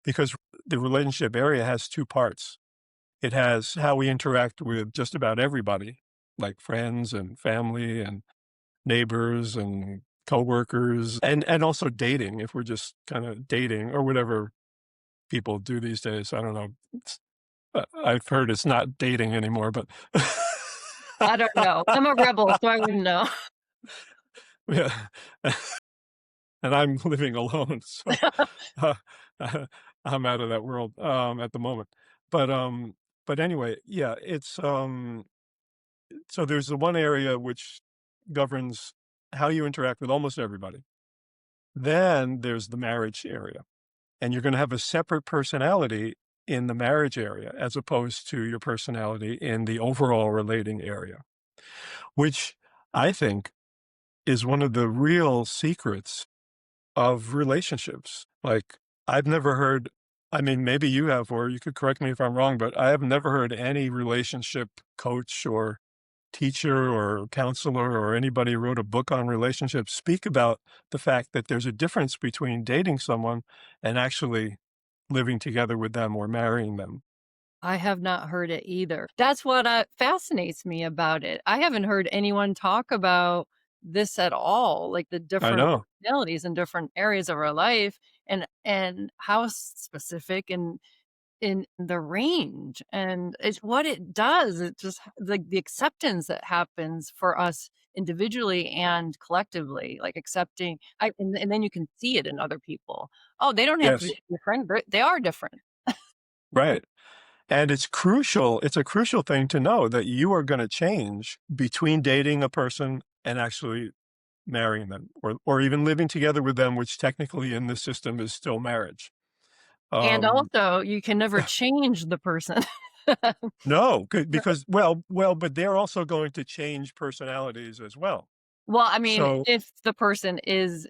because the relationship area has two parts. It has how we interact with just about everybody, like friends and family and neighbors and coworkers, and also dating, if we're just kind of dating or whatever people do these days. I don't know. I've heard it's not dating anymore, but I don't know. I'm a rebel, so I wouldn't know. yeah. And I'm living alone, so uh, I'm out of that world at the moment. But but anyway, yeah, it's so there's the one area which governs how you interact with almost everybody. Then there's the marriage area, and you're going to have a separate personality in the marriage area as opposed to your personality in the overall relating area, which I think is one of the real secrets of relationships. Like, I've never heard, I mean, maybe you have, or you could correct me if I'm wrong, but I have never heard any relationship coach or teacher or counselor or anybody who wrote a book on relationships speak about the fact that there's a difference between dating someone and actually living together with them or marrying them. I have not heard it either. That's what, fascinates me about it. I haven't heard anyone talk about this at all, like the I different know. personalities in different areas of our life and how specific and in the range, and it's what it does. It just like the acceptance that happens for us individually and collectively, like accepting and then you can see it in other people. Oh, they don't have to Yes. be different, they are different. Right. And it's a crucial thing to know that you are gonna change between dating a person and actually marrying them or even living together with them, which technically in this system is still marriage. And Um, also, you can never change the person. no, because but they're also going to change personalities as well. Well, I mean, So if the person is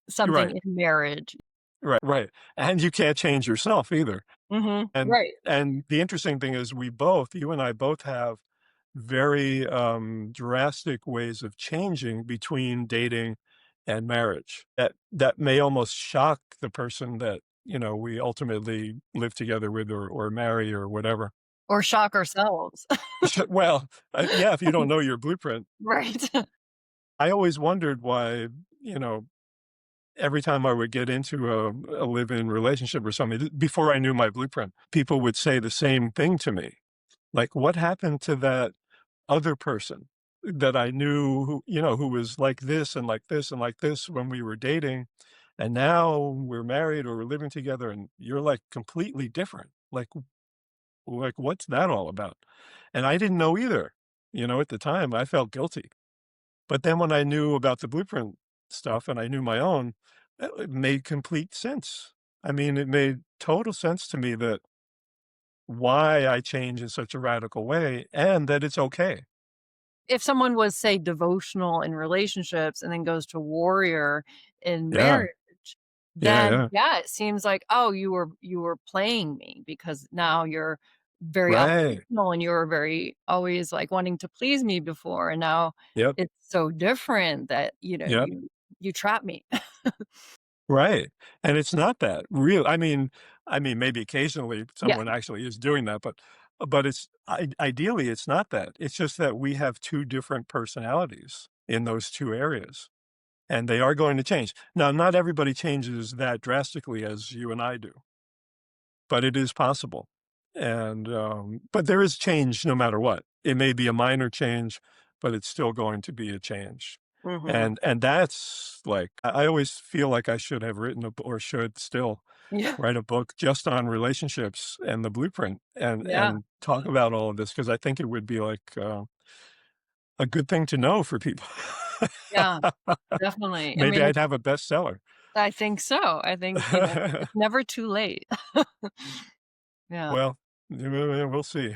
something right, in marriage. right, and you can't change yourself either. Mhm, And right. and the interesting thing is you and I both have very, drastic ways of changing between dating and marriage that may almost shock the person that, we ultimately live together with or marry or whatever. Or shock ourselves. Well, yeah, if you don't know your blueprint. Right. I always wondered why, you know, every time I would get into a live-in relationship or something, before I knew my blueprint, people would say the same thing to me. Like, "What happened to that other person that I knew who was like this and like this and like this when we were dating, and now we're married or we're living together and you're, like, completely different. Like, what's that all about?" And I didn't know either. At the time, I felt guilty. But then when I knew about the blueprint stuff and I knew my own, it made complete sense. I mean, it made total sense to me that why I change in such a radical way and that it's okay. If someone was, say, devotional in relationships and then goes to warrior in Yeah. marriage, Yeah, then, yeah. yeah, it seems like, "Oh, you were playing me because now you're very Right. oppositional and you were very always, like, wanting to please me before, and now Yep. it's so different that, Yep. you trap me." Right. And it's not that real. I mean, maybe occasionally Yeah. someone actually is doing that, but it's ideally it's not that. It's just that we have two different personalities in those two areas, and they are going to change. Now, not everybody changes that drastically as you and I do, but it is possible. And but there is change no matter what. It may be a minor change, but it's still going to be a change. Mhm. And that's like I always feel like I should have written or should still Yeah. write a book just on relationships and the blueprint Yeah. and talk about all of this because I think it would be like a good thing to know for people. Yeah. Definitely. I Maybe mean, I'd have a bestseller. I think so. I think, it's never too late. Yeah. Well, we'll see.